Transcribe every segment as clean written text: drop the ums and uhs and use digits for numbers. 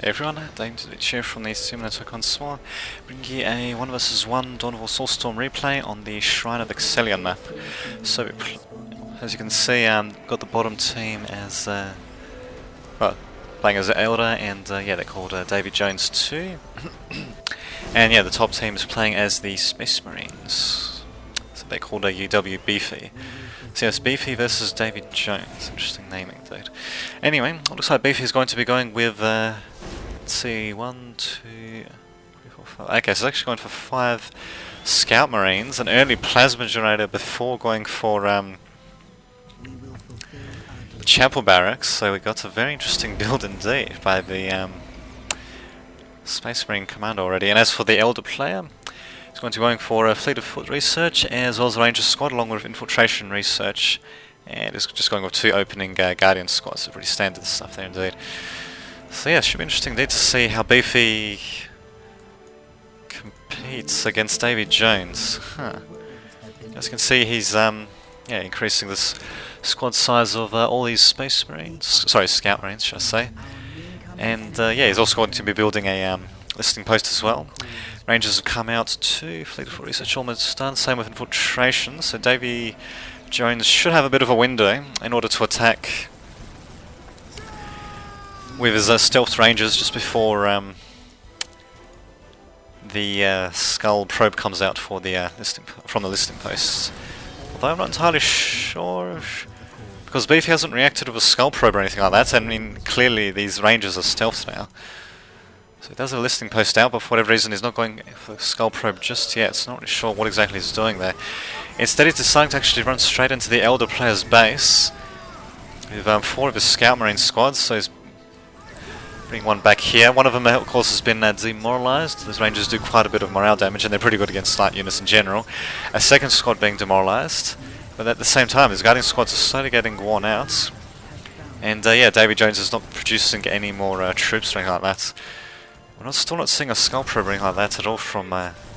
everyone, David Chair from the 2 Minutes Icon Small, bring you a 1 vs 1 Dawn of War Soulstorm replay on the Shrine of Excellion map. So, as you can see, got the bottom team as, well, playing as Elder, and yeah, they're called David Jones too. And yeah, the top team is playing as the Space Marines. So they're called UW Beefy. So yes, Beefy versus David Jones. Interesting naming, dude. Anyway, it looks like Beefy is going to be going with, let's see, 1, 2, 3, 4, 5. Okay, so it's actually going for 5 Scout Marines, an early Plasma Generator before going for the Chapel Barracks. So we got a very interesting build indeed by the Space Marine Commander already. And as for the Elder player, he's going to be going for a Fleet of Foot research as well as a Ranger squad along with infiltration research, and is just going with 2 opening Guardian squads. So pretty standard stuff there indeed. So yeah, it should be interesting indeed to see how Beefy competes against David Jones. As you can see, he's yeah, increasing this squad size of all these Space Marines, sorry, Scout Marines should I say. And yeah, he's also going to be building a listing post as well. Rangers have come out to Fleet of Foot research almost done, same with infiltration, so Davy Jones should have a bit of a window in order to attack with his stealth rangers just before the skull probe comes out for the from the listing posts. Although I'm not entirely sure, because Beefy hasn't reacted with a skull probe or anything like that. I mean, clearly these rangers are stealth now. So he does have a listing post out, but for whatever reason he's not going for the skull probe just yet. So not really sure what exactly he's doing there. Instead he's deciding to actually run straight into the Elder player's base with 4 of his Scout Marine squads. So he's bringing one back here. One of them, of course, has been demoralized. These rangers do quite a bit of morale damage, and they're pretty good against light units in general. A second squad being demoralized, but at the same time his Guardian squads are slowly getting worn out. And yeah, David Jones is not producing any more troops or anything like that. We're still not seeing a skull probe or anything like that at all from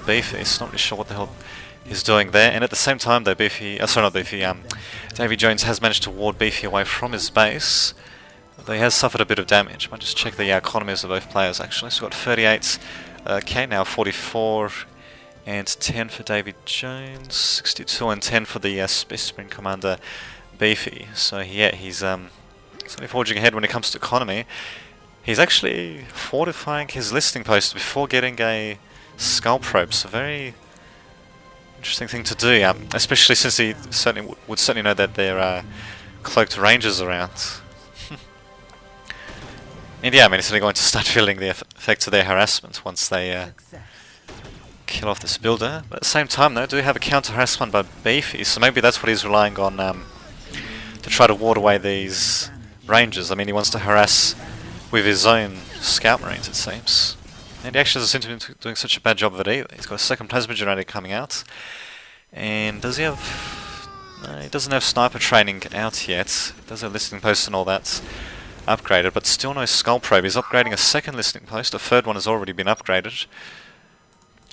Beefy, so not really sure what the hell he's doing there. And at the same time though, Beefy, sorry not Beefy, David Jones has managed to ward Beefy away from his base, though he has suffered a bit of damage. Might just check the economies of both players actually. So we've got 38, K now 44, and 10 for David Jones, 62 and 10 for the Space Marine Commander Beefy. So yeah, he's certainly forging ahead when it comes to economy. He's actually fortifying his listing post before getting a skull probe, so very interesting thing to do, especially since he certainly would certainly know that there are cloaked rangers around. And yeah, I mean, he's certainly going to start feeling the effects of their harassment once they kill off this builder. But at the same time though, do have a counter harassment by Beefy, so maybe that's what he's relying on to try to ward away these rangers. I mean, he wants to harass with his own Scout Marines, it seems. And he actually doesn't seem to be doing such a bad job of it either. He's got a second Plasma Generator coming out. And does he have... No, he doesn't have sniper training out yet. He does have listing posts and all that upgraded, but still no skull probe. He's upgrading a second listing post. A third one has already been upgraded.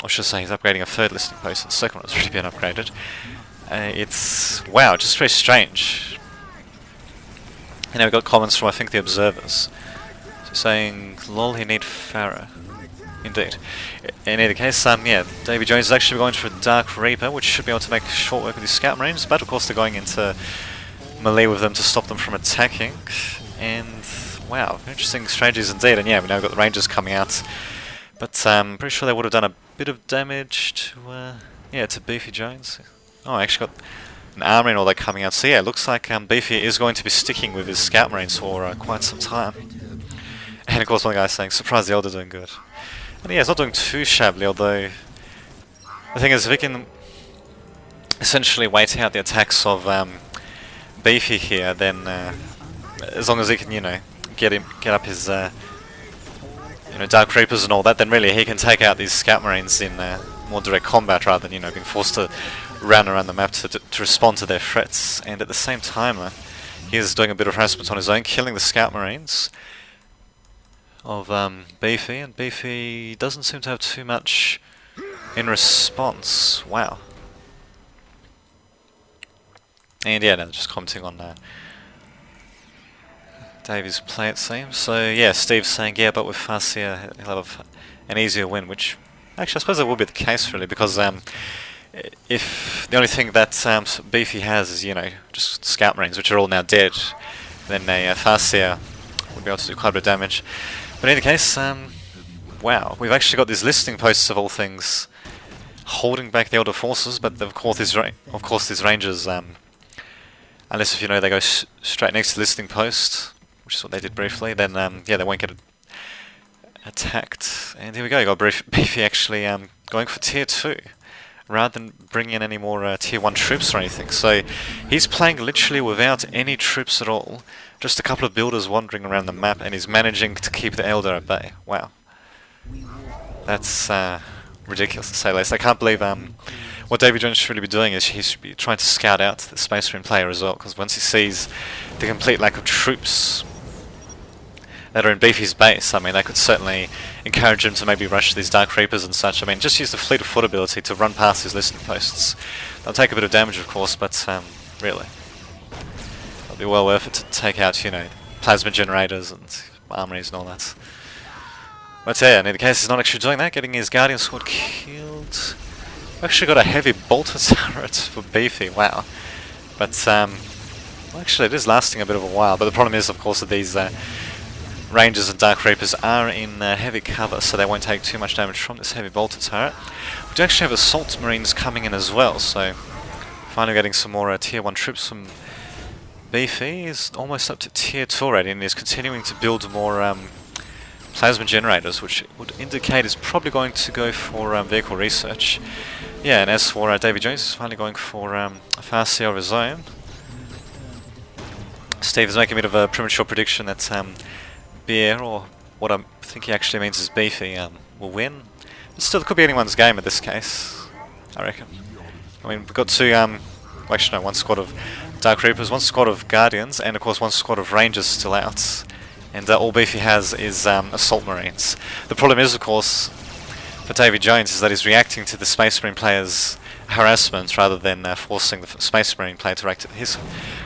Or should I say he's upgrading a third listing post and the second one has already been upgraded. It's... wow, just very strange. And now we've got comments from, I think, the observers. Saying, lol, he need Farah. Indeed. In either case, yeah, David Jones is actually going for a Dark Reaper, which should be able to make short work with his Scout Marines, but of course they're going into melee with them to stop them from attacking. And, wow, interesting strategies indeed. And yeah, we now got the Rangers coming out. But I'm pretty sure they would have done a bit of damage to, yeah, to Beefy Jones. Oh, I actually got an armory and all that coming out. So yeah, it looks like Beefy is going to be sticking with his Scout Marines for quite some time. And of course one guy's saying, surprised the Elder's doing good. And yeah, it's not doing too shabbily, although the thing is, if he can essentially wait out the attacks of Beefy here, then as long as he can, you know, get up his you know, Dark Reapers and all that, then really he can take out these Scout Marines in more direct combat rather than, you know, being forced to run around the map to respond to their threats. And at the same time, he is doing a bit of harassment on his own, killing the Scout Marines of Beefy, and Beefy doesn't seem to have too much in response. Wow. And yeah, no, just commenting on Davy's play, it seems. So yeah, Steve's saying, yeah, but with Farseer he'll have an easier win, which actually I suppose that will be the case really, because if the only thing that Beefy has is, you know, just Scout Marines, which are all now dead, then a Farseer would be able to do quite a bit of damage. But in any case, wow, we've actually got these listing posts of all things holding back the Elder forces, but of course these Rangers, unless if you know they go straight next to the listing post, which is what they did briefly, then yeah, they won't get attacked. And here we go, you got Beefy actually going for tier 2 rather than bringing in any more tier 1 troops or anything. So he's playing literally without any troops at all, just a couple of builders wandering around the map, and he's managing to keep the Elder at bay. Wow, that's ridiculous to say the least. I can't believe what Davy Jones should really be doing is he should be trying to scout out the Space Marine player as well, because once he sees the complete lack of troops that are in Beefy's base, I mean, they could certainly encourage him to maybe rush these Dark Reapers and such. I mean, just use the Fleet of Foot ability to run past his listening posts. They'll take a bit of damage, of course, but really, it'll be well worth it to take out, you know, plasma generators and armories and all that. But yeah, in any case, he's not actually doing that, getting his Guardian Squad killed. Actually got a heavy bolter turret for Beefy, wow. But, well, actually it is lasting a bit of a while, but the problem is, of course, that these Rangers and Dark Reapers are in heavy cover, so they won't take too much damage from this heavy bolter turret. We do actually have Assault Marines coming in as well, so finally getting some more tier 1 troops from Beefy. He's almost up to tier 2 already, and he's continuing to build more plasma generators, which would indicate he's probably going to go for vehicle research. Yeah, and as for Davy Jones, he's finally going for a Farseer of his own. Steve is making a bit of a premature prediction that Beer, or what I think he actually means is Beefy, will win. But still, it could be anyone's game in this case, I reckon. I mean, we've got two, well, actually no, one squad of Dark Reapers, one squad of Guardians, and of course one squad of Rangers still out. And all Beefy has is Assault Marines. The problem is, of course, for Davy Jones, is that he's reacting to the Space Marine player's harassment rather than forcing the Space Marine player to react to his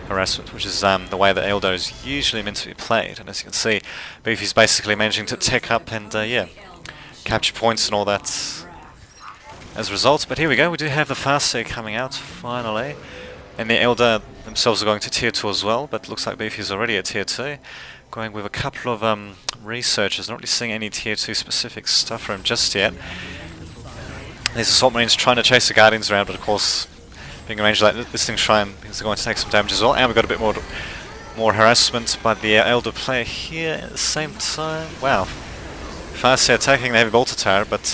harassment, which is the way that Elder is usually meant to be played. And as you can see, Beefy's basically managing to tech up and, yeah, capture points and all that as a result. But here we go, we do have the Farseer coming out, finally. And the Elder themselves are going to tier 2 as well, but looks like Beefy's already at tier 2. Going with a couple of researchers, not really seeing any tier 2 specific stuff from him just yet. These Assault Marines trying to chase the Guardians around, but of course, being arranged like this thing's trying, they're going to take some damage as well. And we've got a bit more harassment by the Elder player here at the same time. Wow. Farseer attacking the heavy bolter turret, but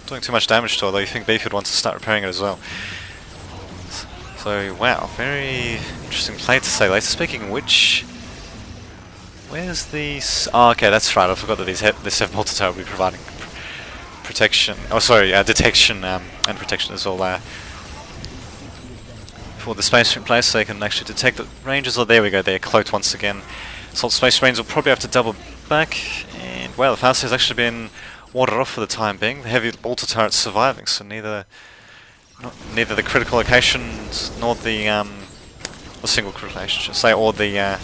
doing too much damage to it, although you think Beefy would want to start repairing it as well. So, wow, very interesting play to say the least. Speaking of which, where's the... Oh, okay, that's right, I forgot that this heavy bolter turret will be providing protection, oh sorry, detection and protection as well for the Space Marine players, so they can actually detect the Rangers. Oh, there we go, they're cloaked once again. Assault Space Marines will probably have to double back, and well, the Farseer has actually been warded off for the time being. The heavy bolter turret's surviving, so neither the critical locations nor the single critical location, I should say, or the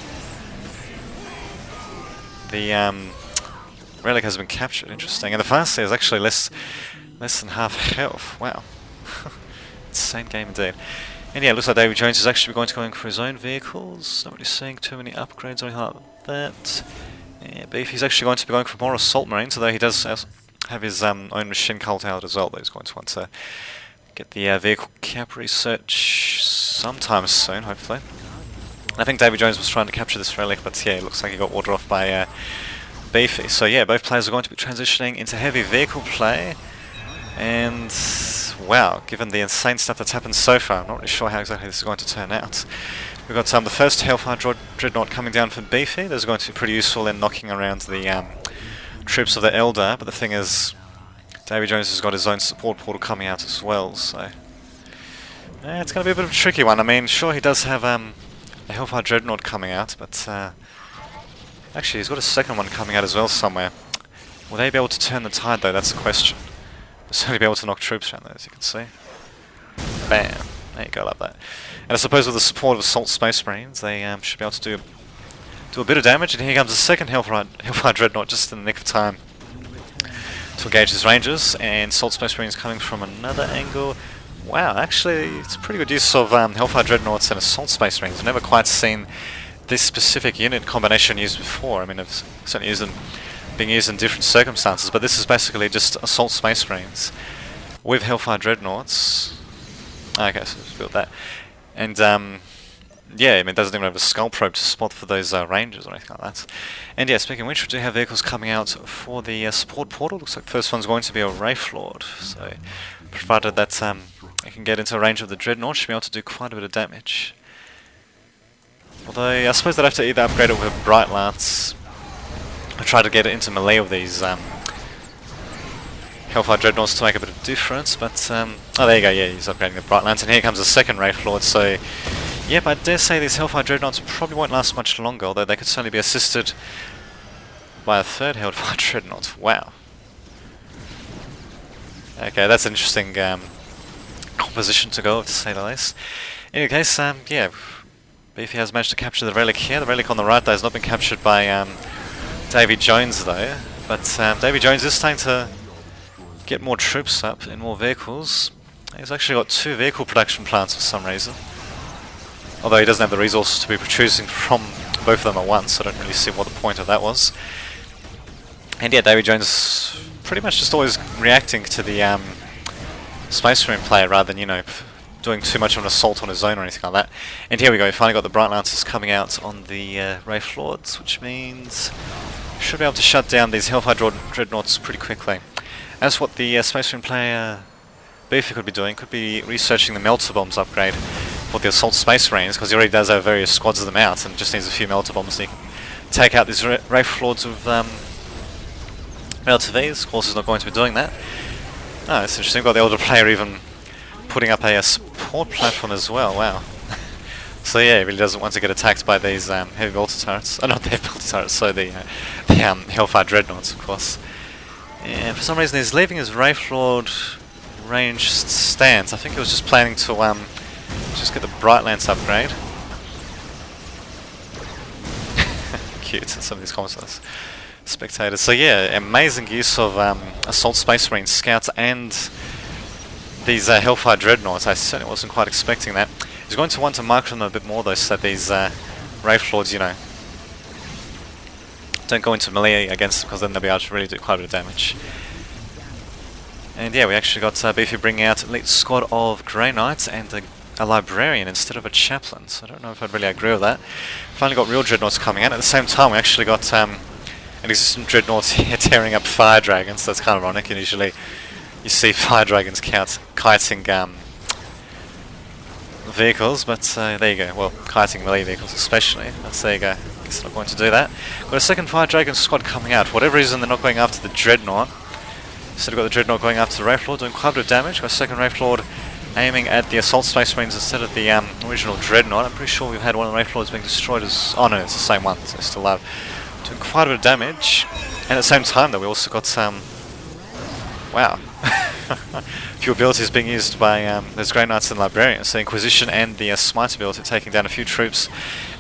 relic has been captured. Interesting. And the Farseer is actually less than half health. Wow. Insane game indeed. And yeah, it looks like Davy Jones is actually going for his own vehicles. Not really seeing too many upgrades or anything like that. Yeah, Beefy's actually going to be going for more Assault Marines, although he does have his own machine cult out as well, that he's going to want to get the vehicle cap research sometime soon, hopefully. I think Davy Jones was trying to capture this relic, but yeah, it looks like he got warded off by Beefy. So yeah, both players are going to be transitioning into heavy vehicle play, and wow, given the insane stuff that's happened so far, I'm not really sure how exactly this is going to turn out. We've got the first Hellfire Dreadnought coming down from Beefy. Those are going to be pretty useful in knocking around the troops of the Elder, but the thing is, Davy Jones has got his own support portal coming out as well, so it's going to be a bit of a tricky one. I mean, sure, he does have a Hellfire Dreadnought coming out, but actually he's got a second one coming out as well somewhere. Will they be able to turn the tide though? That's the question. They'll certainly be able to knock troops around there, as you can see. Bam! There you go, like that. And I suppose with the support of Assault Space Marines, they should be able to do do a bit of damage, and here comes a second Hellfire Dreadnought just in the nick of time to engage his rangers, and Salt Space Marines coming from another angle. Wow, actually, it's a pretty good use of Hellfire Dreadnoughts and Assault Space Marines. I've never quite seen this specific unit combination used before. I mean, I've certainly used them being used in different circumstances, but this is basically just Assault Space Marines with Hellfire Dreadnoughts. Okay, so let's build that. And, yeah, I mean, it doesn't even have a skull probe to spot for those rangers or anything like that. And yeah, speaking of which, we do have vehicles coming out for the support portal. Looks like the first one's going to be a Wraith Lord. So, provided that it can get into range of the Dreadnought, should be able to do quite a bit of damage. Although, I suppose they'd have to either upgrade it with a Bright Lance or try to get it into melee of these Hellfire Dreadnoughts to make a bit of difference. But, oh, there you go, yeah, he's upgrading the Bright Lance. And here comes the second Wraith Lord, so yep, I dare say these Hellfire Dreadnoughts probably won't last much longer, although they could certainly be assisted by a third Hellfire Dreadnought. Wow. Okay, that's an interesting composition to go with, to say the least. In any case, yeah, Beefy has managed to capture the relic here. The relic on the right, though, has not been captured by Davy Jones, though. But Davy Jones is starting to get more troops up and more vehicles. He's actually got 2 vehicle production plants for some reason. Although he doesn't have the resources to be producing from both of them at once, so I don't really see what the point of that was. And yeah, Davy Jones pretty much just always reacting to the Space Marine player rather than, you know, doing too much of an assault on his own or anything like that. And here we go, we finally got the Bright Lancers coming out on the Wraith Lords, which means we should be able to shut down these Hellfire Dreadnoughts pretty quickly. As what the Space Marine player Beefy could be doing, could be researching the Melter Bombs upgrade for the Assault Space Marines, because he already does have various squads of them out and just needs a few Melter Bombs so he can take out these Wraith Lords with relative ease. Of course, he's not going to be doing that. Oh, it's interesting. We've got the older player even putting up a support platform as well. Wow. So yeah, he really doesn't want to get attacked by these heavy bolter turrets. Oh, not the heavy bolter turrets, so the Hellfire Dreadnoughts, of course. And for some reason, he's leaving his Wraith Lord ranged stance. I think he was just planning to just get the Bright Lance upgrade. Cute, some of these comments are spectators. So yeah, amazing use of Assault Space Marine Scouts and these Hellfire Dreadnoughts. I certainly wasn't quite expecting that. He's going to want to mark them a bit more though, so that these Wraith Lords, you know, don't go into melee against them, because then they'll be able to really do quite a bit of damage. And yeah, we actually got Beefy bringing out an elite squad of Grey Knights and a Librarian instead of a Chaplain, so I don't know if I'd really agree with that. Finally got real Dreadnoughts coming out. At the same time, we actually got an existing Dreadnought here tearing up Fire Dragons. That's kind of ironic, and usually you see Fire Dragons kiting vehicles, but there you go. Well, kiting melee vehicles especially. That's, there you go. Guess they're not going to do that. Got a second Fire Dragon squad coming out. For whatever reason, they're not going after the Dreadnought. So we've got the Dreadnought going after the Wraith Lord, doing quite a bit of damage. Got a second Wraith Lord aiming at the Assault Space Marines instead of the original Dreadnought. I'm pretty sure we've had one of the Wraith Lords being destroyed as... Oh no, it's the same one, so it's still alive. Doing quite a bit of damage. And at the same time though, we also got wow. A few abilities being used by those Grey Knights and Librarians. So Inquisition and the Smite ability taking down a few troops.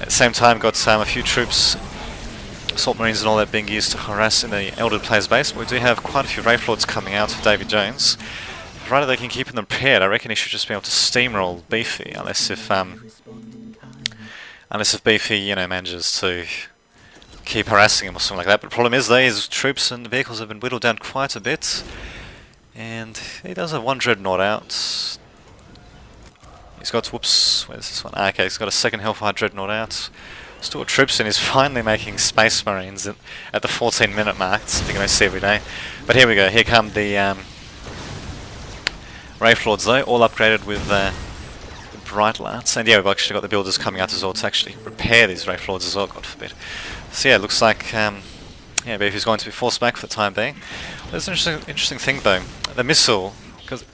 At the same time got a few troops, Assault Marines and all that being used to harass in the Elder player's base. But we do have quite a few Wraith Lords coming out for Davy Jones. Provided they can keep them prepared, I reckon he should just be able to steamroll Beefy, unless if Beefy, you know, manages to keep harassing him or something like that. But the problem is though, his troops and vehicles have been whittled down quite a bit. And he does have one Dreadnought out. He's got, whoops, where's this one? Ah, okay, he's got a second Hellfire Dreadnought out. Still troops in, he's finally making Space Marines at the 14-minute mark. It's something I see every day. But here we go, here come the Wraith Lords though, all upgraded with the Bright Lance. And yeah, we've actually got the builders coming out as well to actually repair these Wraith Lords as well, God forbid. So yeah, it looks like yeah, Beefy's going to be forced back for the time being. There's an interesting thing though. The missile, because it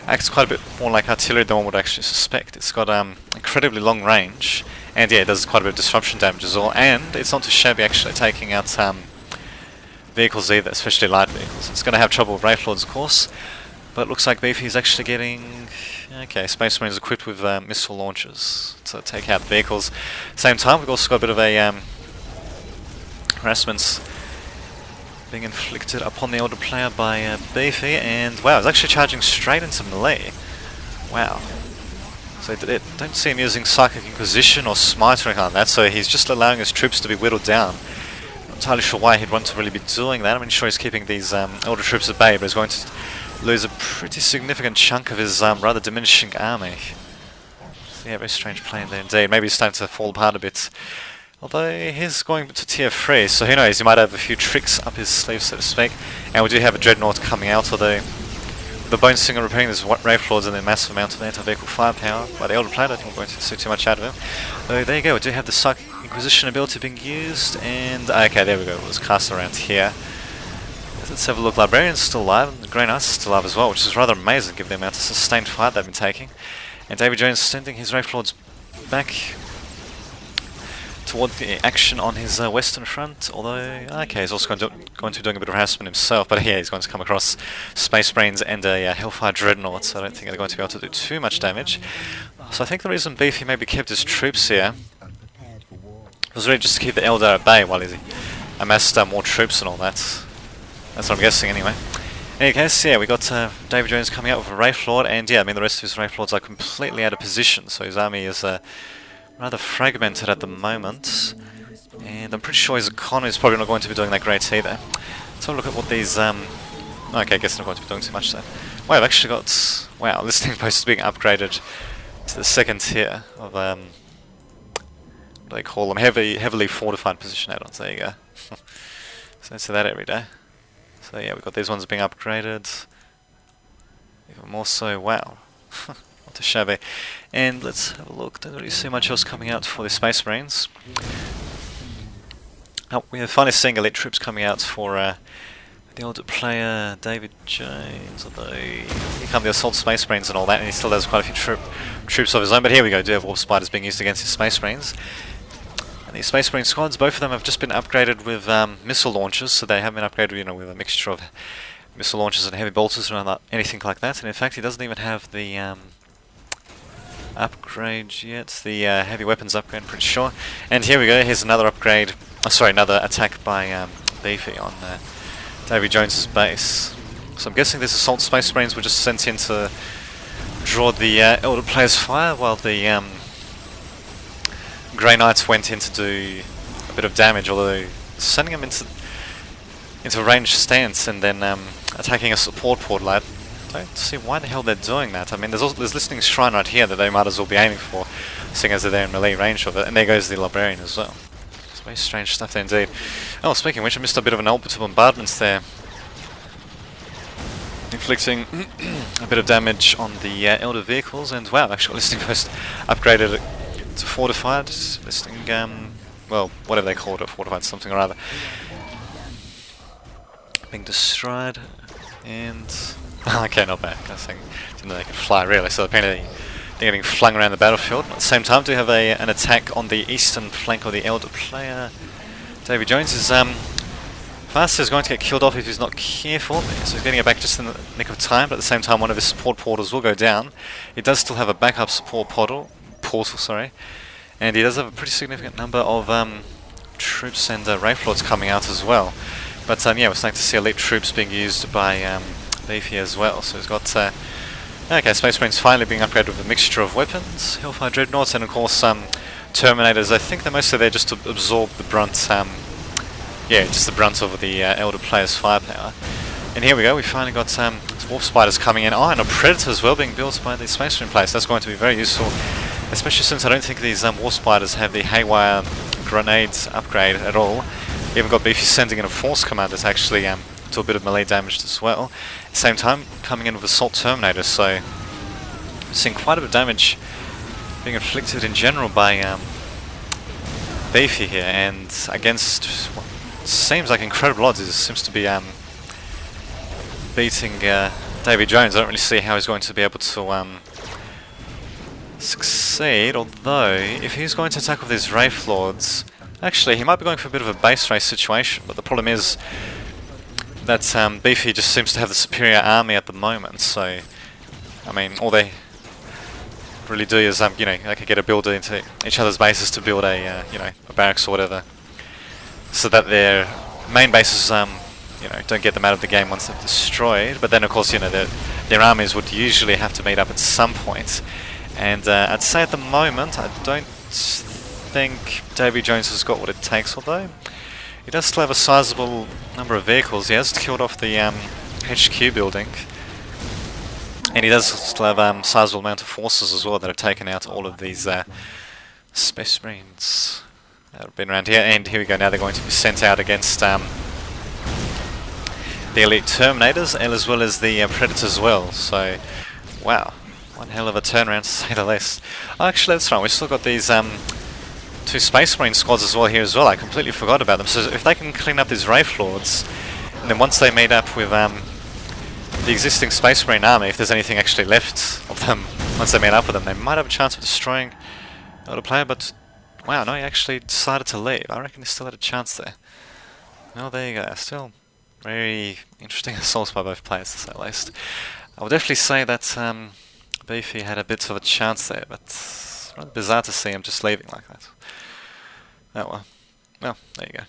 acts quite a bit more like artillery than one would actually suspect. It's got incredibly long range, and yeah, it does quite a bit of disruption damage as well. And it's not too shabby actually taking out vehicles either, especially light vehicles. It's going to have trouble with Wraith Lords, of course. But it looks like Beefy's actually getting... Okay, Space Marines equipped with missile launchers to take out vehicles. Same time, we've also got a bit of a harassments being inflicted upon the elder player by Beefy, and wow, he's actually charging straight into melee. Wow. So they don't see him using Psychic Inquisition or Smite or anything like that, so he's just allowing his troops to be whittled down. Not entirely sure why he'd want to really be doing that. I'm sure he's keeping these elder troops at bay, but he's going to lose a pretty significant chunk of his rather diminishing army. So yeah, very strange play there indeed. Maybe he's starting to fall apart a bit. Although he's going to tier 3, so who knows, he might have a few tricks up his sleeve, so to speak. And we do have a Dreadnought coming out, although the Bone Singer repairing these Wraith Lords and their massive amount of anti-vehicle firepower by the Elder Player. I think we're going to see too much out of him. Though there you go, we do have the Psychic Inquisition ability being used, and okay, there we go, it was cast around here. Let's have a look. Librarian's still alive, and the Grey Knight's still alive as well, which is rather amazing given the amount of sustained fight they've been taking. And Davy Jones sending his Wraith Lords back towards the action on his western front, although, okay, he's also going to be doing a bit of harassment himself, but yeah, he's going to come across Space Brains and a Hellfire Dreadnought, so I don't think they're going to be able to do too much damage. So I think the reason Beefy maybe kept his troops here was really just to keep the Elder at bay while he amassed more troops and all that. That's what I'm guessing anyway. In any case, yeah, we got David Jones coming out with a Wraith Lord, and yeah, I mean the rest of his Wraith Lords are completely out of position, so his army is rather fragmented at the moment, and I'm pretty sure his economy is probably not going to be doing that great either. Let's have a look at what these, okay, I guess they're not going to be doing too much though. Wow, I've actually got, wow, listening post is being upgraded to the second tier of, what do they call them, heavily fortified position add-ons, there you go. So I see that every day. So yeah, we've got these ones being upgraded, even more so, wow. Not too shabby. And let's have a look, don't really see much else coming out for the Space Marines. Oh, we are finally seeing elite troops coming out for the older player David Jones, although here come the Assault Space Marines and all that, and he still has quite a few troops of his own, but here we go, do have Warp Spiders being used against his Space Marines. And these Space Marine squads, both of them have just been upgraded with missile launchers, so they have been upgraded, you know, with a mixture of missile launchers and heavy bolters and anything like that, and in fact he doesn't even have the upgrade yet, the heavy weapons upgrade, I'm pretty sure. And here we go, here's another upgrade, another attack by Beefy on Davy Jones's base. So I'm guessing these Assault Space Marines were just sent in to draw the Elder Player's fire, while the Grey Knights went in to do a bit of damage, although sending them into ranged stance and then attacking a support portal. I don't see why the hell they're doing that. I mean, there's Listening Shrine right here that they might as well be aiming for, seeing as they're there in melee range of it, and there goes the Librarian as well. It's very strange stuff there indeed. Oh, speaking of which, I missed a bit of an orbital bombardment there, inflicting a bit of damage on the Elder vehicles, and wow, actually Listening Post upgraded to fortified, Listening, well, whatever they called it, fortified something or other. Being destroyed, and okay, not bad. I think didn't know they could fly really. So apparently they're getting flung around the battlefield. At the same time, do have an attack on the eastern flank of the Elder player. Davy Jones is fast is going to get killed off if he's not careful. So he's getting it back just in the nick of time. But at the same time, one of his support portals will go down. He does still have a backup support portal, and he does have a pretty significant number of troops and Wraith Lords coming out as well. But yeah, we're starting to see elite troops being used by Beefy as well. So he's got okay, Space Marines finally being upgraded with a mixture of weapons, Hellfire Dreadnoughts, and of course Terminators. I think they're mostly there just to absorb the brunt, yeah, just the brunt of the Elder player's firepower. And here we go, we finally got Warp Spiders coming in. Oh, and a Predator as well being built by the Space Marine players. That's going to be very useful, especially since I don't think these Warp Spiders have the Haywire grenades upgrade at all. We even got Beefy sending in a Force Commander to actually do a bit of melee damage as well. At the same time, coming in with Assault Terminators, so we're seeing quite a bit of damage being inflicted in general by Beefy here, and against what seems like incredible odds. He seems to be beating Davy Jones. I don't really see how he's going to be able to succeed, although if he's going to attack with these Wraith Lords, actually he might be going for a bit of a base race situation, but the problem is that Beefy just seems to have the superior army at the moment, so I mean, all they really do is you know, they can get a builder into each other's bases to build a you know, a barracks or whatever. so that their main bases, you know, don't get them out of the game once they're destroyed. But then, of course, you know, their armies would usually have to meet up at some point. And I'd say at the moment, I don't think Davy Jones has got what it takes, although he does still have a sizable number of vehicles. He has killed off the HQ building. And he does still have a sizable amount of forces as well that have taken out all of these Space Marines that have been around here. And here we go, now they're going to be sent out against the Elite Terminators and as well as the Predators as well. So, wow, one hell of a turnaround to say the least. Oh, actually, that's right, we've still got these two Space Marine squads as well here as well. I completely forgot about them. So if they can clean up these Wraith Lords, and then once they meet up with the existing Space Marine army, if there's anything actually left of them, once they meet up with them, they might have a chance of destroying the player, but wow, no, he actually decided to leave. I reckon he still had a chance there. Well, there you go. Still very interesting assaults by both players, to say the least. I would definitely say that Beefy had a bit of a chance there, but it's rather bizarre to see him just leaving like that. Oh well. Well, there you go.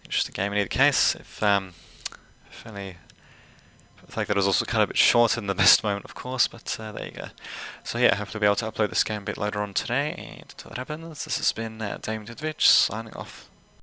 Interesting game in either case. If only the fact that it was also kind of a bit short in the best moment, of course, but there you go. So yeah, hopefully we'll be able to upload this game a bit later on today, and until that happens, this has been Damien Dudovich signing off.